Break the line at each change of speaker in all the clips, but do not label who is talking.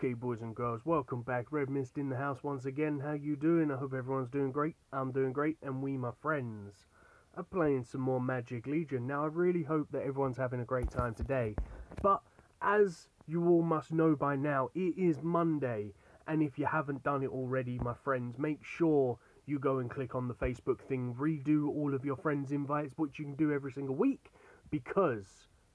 Okay, boys and girls, welcome back. Redmissed in the house once again. How you doing? I hope everyone's doing great. I'm doing great, and we, my friends, are playing some more Magic Legion. Now, I really hope that everyone's having a great time today. But, as you all must know by now, it is Monday. And if you haven't done it already, my friends, make sure you go and click on the Facebook thing. Redo all of your friends' invites, which you can do every single week. Because,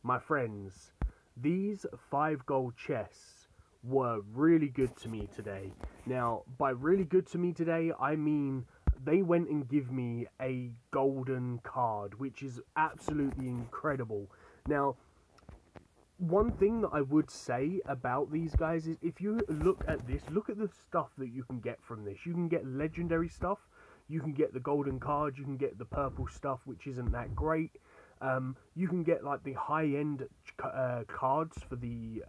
my friends, these 5 gold chests were really good to me today. Now, by really good to me today, I mean they went and give me a golden card, which is absolutely incredible. Now, one thing that I would say about these guys is if you look at this, look at the stuff that you can get from this. You can get legendary stuff, you can get the golden card, you can get the purple stuff, which isn't that great. You can get like the high-end cards for the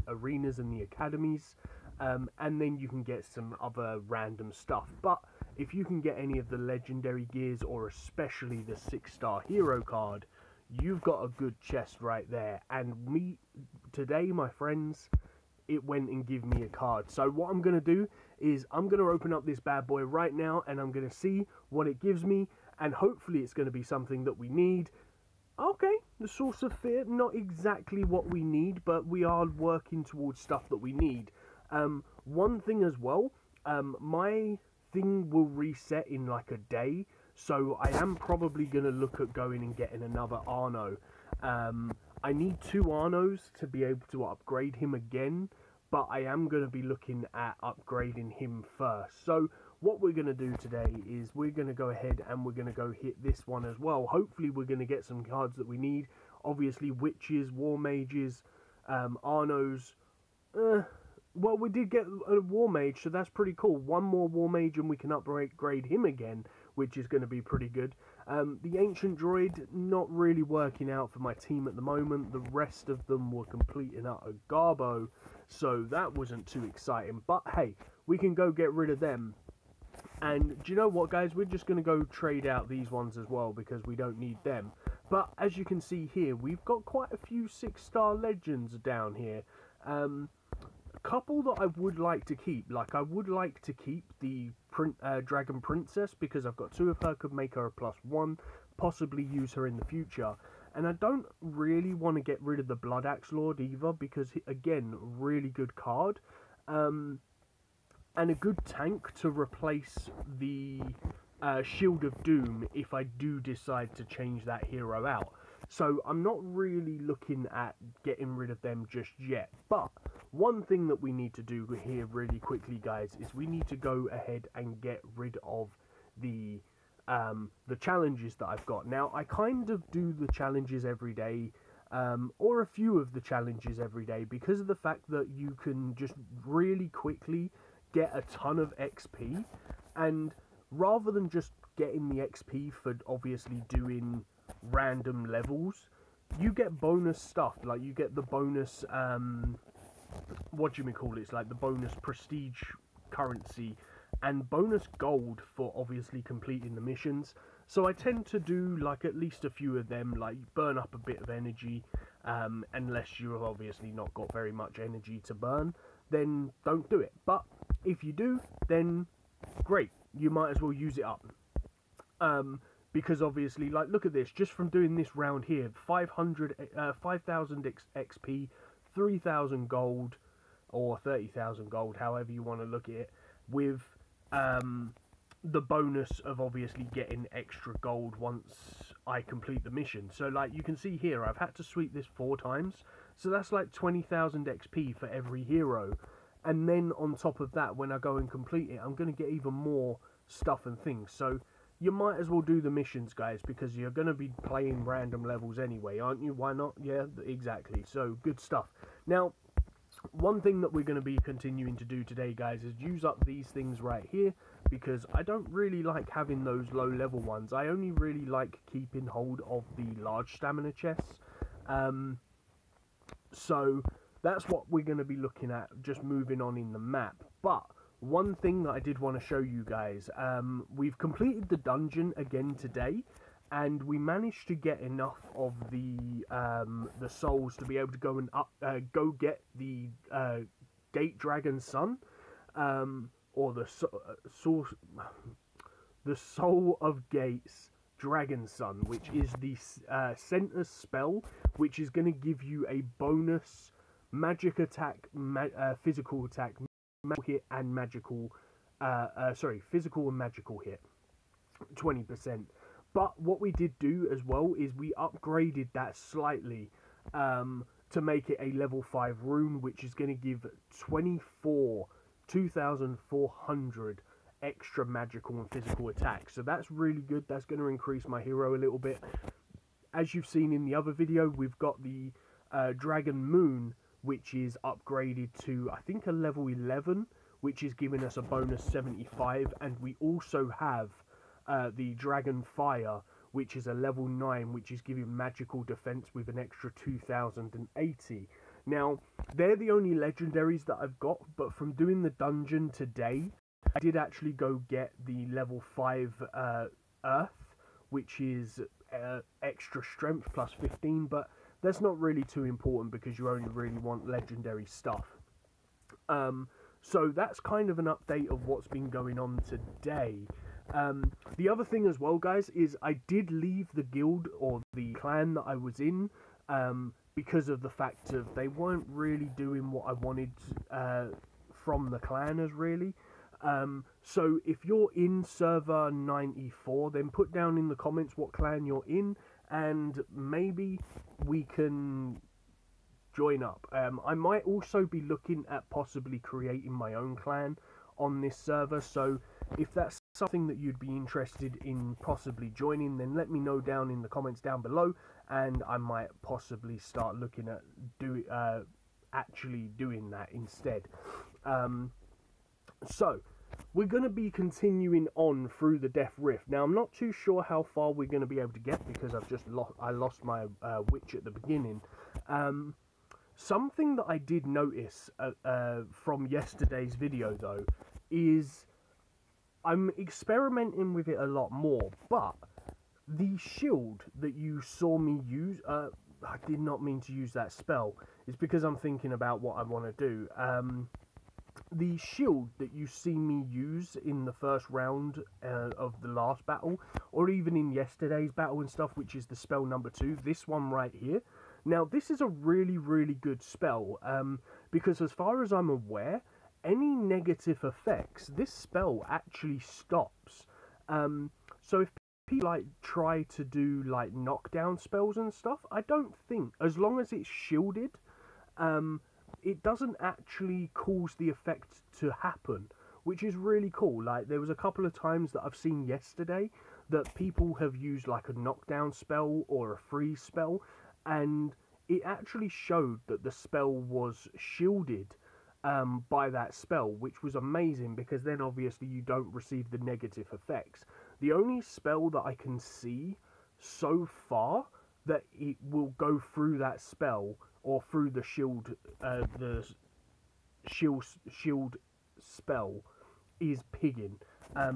arenas and the academies, and then you can get some other random stuff. But if you can get any of the legendary gears, or especially the 6-star hero card, you've got a good chest right there. And today, my friends, it went and give me a card. So what I'm going to do is I'm going to open up this bad boy right now, and I'm going to see what it gives me, and hopefully it's going to be something that we need. Okay, the Source of Fear, not exactly what we need, but we are working towards stuff that we need. One thing as well, my thing will reset in like a day, so I am probably going to look at going and getting another Arno. I need 2 Arnos to be able to upgrade him again, but I am going to be looking at upgrading him first. So what we're going to do today is we're going to go ahead and we're going to go hit this one as well. Hopefully we're going to get some cards that we need. Obviously witches, war mages, Arnos. Well, we did get a war mage, so that's pretty cool. One more war mage and we can upgrade him again, which is going to be pretty good. The ancient droid, not really working out for my team at the moment. The rest of them were completing out a garbo, so that wasn't too exciting. But hey, we can go get rid of them. And do you know what, guys? We're just going to go trade out these ones as well, because we don't need them. But as you can see here, we've got quite a few 6-star legends down here. A couple that I would like to keep. Like, I would like to keep the Dragon Princess, because I've got 2 of her, could make her a +1. Possibly use her in the future. And I don't really want to get rid of the Blood Axe Lord either, because, again, really good card. And a good tank to replace the Shield of Doom if I do decide to change that hero out. So I'm not really looking at getting rid of them just yet. But one thing that we need to do here really quickly, guys, is we need to go ahead and get rid of the challenges that I've got. Now, I kind of do the challenges every day, or a few of the challenges every day, because of the fact that you can just really quickly get a ton of XP, and rather than just getting the XP for obviously doing random levels, you get bonus stuff. Like, you get the bonus what do you call it? It's like the bonus prestige currency and bonus gold for obviously completing the missions. So I tend to do like at least a few of them, like burn up a bit of energy, unless you've obviously not got very much energy to burn, then don't do it. But if you do, then great, you might as well use it up. Because obviously, like, look at this, just from doing this round here, 5,000 XP, 3,000 gold, or 30,000 gold, however you want to look at it, with the bonus of obviously getting extra gold once I complete the mission. So, like, you can see here, I've had to sweep this 4 times, so that's like 20,000 XP for every hero. And then on top of that, when I go and complete it, I'm going to get even more stuff and things. So you might as well do the missions, guys, because you're going to be playing random levels anyway, aren't you? Why not? Yeah, exactly. So good stuff. Now, one thing that we're going to be continuing to do today, guys, is use up these things right here, because I don't really like having those low level ones. I only really like keeping hold of the large stamina chests. So that's what we're going to be looking at, just moving on in the map. But one thing that I did want to show you guys, we've completed the dungeon again today, and we managed to get enough of the souls to be able to go and go get the Gate Dragon Sun, or the Soul of Gates Dragon Sun, which is the center spell, which is going to give you a bonus magic attack, physical attack, magical hit, and magical, physical and magical hit, 20%. But what we did do as well is we upgraded that slightly to make it a level 5 rune, which is going to give 2,400 extra magical and physical attacks. So that's really good. That's going to increase my hero a little bit. As you've seen in the other video, we've got the Dragon Moon, which is upgraded to, I think, a level 11, which is giving us a bonus 75. And we also have the Dragon Fire, which is a level 9, which is giving magical defense with an extra 2,080. Now, they're the only legendaries that I've got, but from doing the dungeon today, I did actually go get the level 5 Earth, which is extra strength plus 15, but that's not really too important because you only really want legendary stuff. So that's kind of an update of what's been going on today. The other thing as well, guys, is I did leave the guild or the clan that I was in because of the fact of they weren't really doing what I wanted from the clanners, really. So if you're in server 94, then put down in the comments what clan you're in, and maybe we can join up. I might also be looking at possibly creating my own clan on this server, so if that's something that you'd be interested in possibly joining, then let me know down in the comments down below, and I might possibly start looking at actually doing that instead. So we're going to be continuing on through the Death Rift. Now, I'm not too sure how far we're going to be able to get because I lost my witch at the beginning. Something that I did notice from yesterday's video, though, is I'm experimenting with it a lot more, but the shield that you saw me use, I did not mean to use that spell. It's because I'm thinking about what I want to do. The shield that you see me use in the first round of the last battle, or even in yesterday's battle and stuff, which is the spell number 2, this one right here. Now, this is a really, really good spell, because as far as I'm aware, any negative effects, this spell actually stops. So if people like try to do like knockdown spells and stuff, I don't think, as long as it's shielded, it doesn't actually cause the effect to happen, which is really cool. Like, there was a couple of times that I've seen yesterday that people have used like a knockdown spell or a freeze spell, and it actually showed that the spell was shielded by that spell, which was amazing, because then obviously you don't receive the negative effects. The only spell that I can see so far that it will go through that spell or through the shield spell is pigging.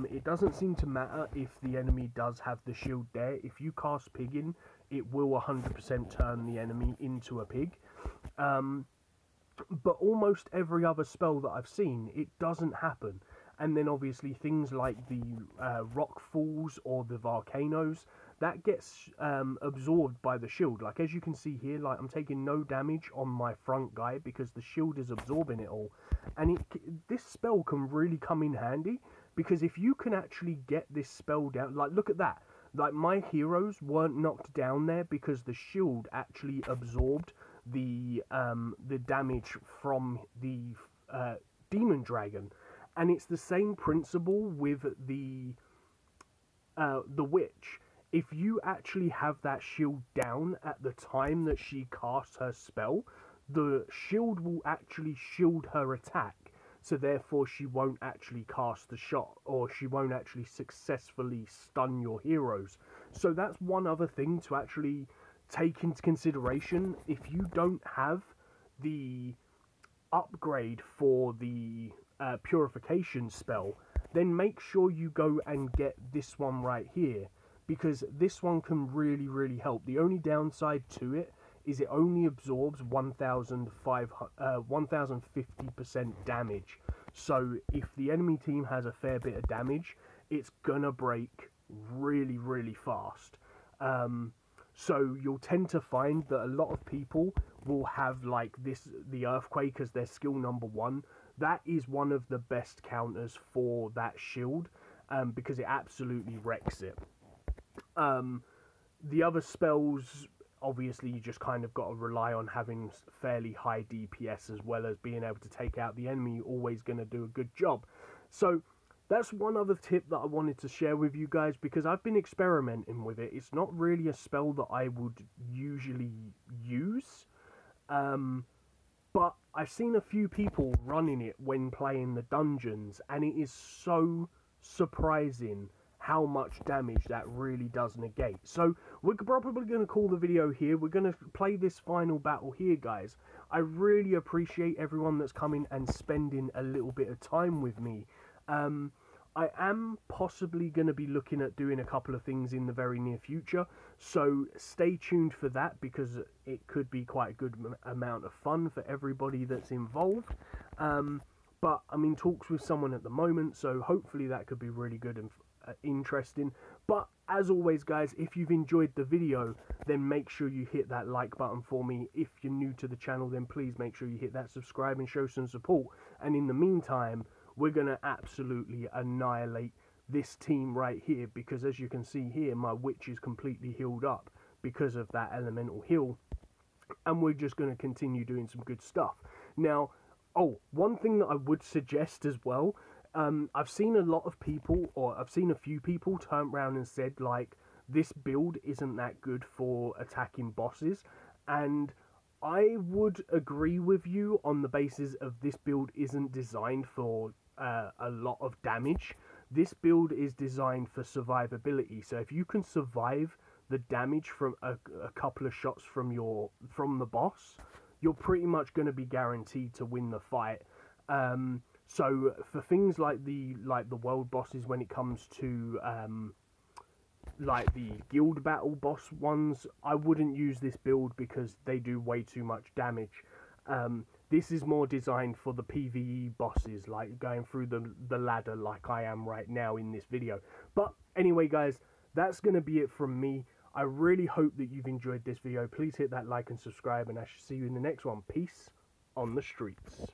It doesn't seem to matter if the enemy does have the shield there. If you cast pigging, it will 100% turn the enemy into a pig. But almost every other spell that I've seen, it doesn't happen. And then obviously things like the rock falls or the volcanoes, that gets absorbed by the shield. Like, as you can see here, like, I'm taking no damage on my front guy because the shield is absorbing it all. And this spell can really come in handy, because if you can actually get this spell down, like, look at that. Like, my heroes weren't knocked down there because the shield actually absorbed the damage from the demon dragon. And it's the same principle with the witch. If you actually have that shield down at the time that she casts her spell, the shield will actually shield her attack, so therefore she won't actually cast the shot, or she won't actually successfully stun your heroes. So that's one other thing to actually take into consideration. If you don't have the upgrade for the purification spell, then make sure you go and get this one right here, because this one can really, really help. The only downside to it is it only absorbs 1050% damage. So if the enemy team has a fair bit of damage, it's gonna break really, really fast. So you'll tend to find that a lot of people will have like the Earthquake as their skill number 1. That is one of the best counters for that shield, because it absolutely wrecks it. The other spells, obviously, you just kind of got to rely on having fairly high DPS as well as being able to take out the enemy. You're always going to do a good job. So that's one other tip that I wanted to share with you guys, because I've been experimenting with it. It's not really a spell that I would usually use, but I've seen a few people running it when playing the dungeons, and it is so surprising how much damage that really does negate. So we're probably going to call the video here. We're going to play this final battle here, guys. I really appreciate everyone that's coming and spending a little bit of time with me. I am possibly going to be looking at doing a couple of things in the very near future, so stay tuned for that, because it could be quite a good amount of fun for everybody that's involved. But I'm in talks with someone at the moment, so hopefully that could be really good and interesting. But as always, guys, if you've enjoyed the video, then make sure you hit that like button for me. If you're new to the channel, then please make sure you hit that subscribe and show some support. And in the meantime, we're going to absolutely annihilate this team right here, because as you can see here, my witch is completely healed up because of that elemental heal, and we're just going to continue doing some good stuff. Now, one thing that I would suggest as well, I've seen a lot of people, or I've seen a few people turn around and said, like, this build isn't that good for attacking bosses, and I would agree with you on the basis of this build isn't designed for a lot of damage. This build is designed for survivability, so if you can survive the damage from a couple of shots from the boss, you're pretty much going to be guaranteed to win the fight. So for things like the world bosses, when it comes to like the guild battle boss ones, I wouldn't use this build because they do way too much damage. This is more designed for the PvE bosses, like going through the ladder like I am right now in this video. But anyway, guys, that's going to be it from me. I really hope that you've enjoyed this video. Please hit that like and subscribe, and I shall see you in the next one. Peace on the streets.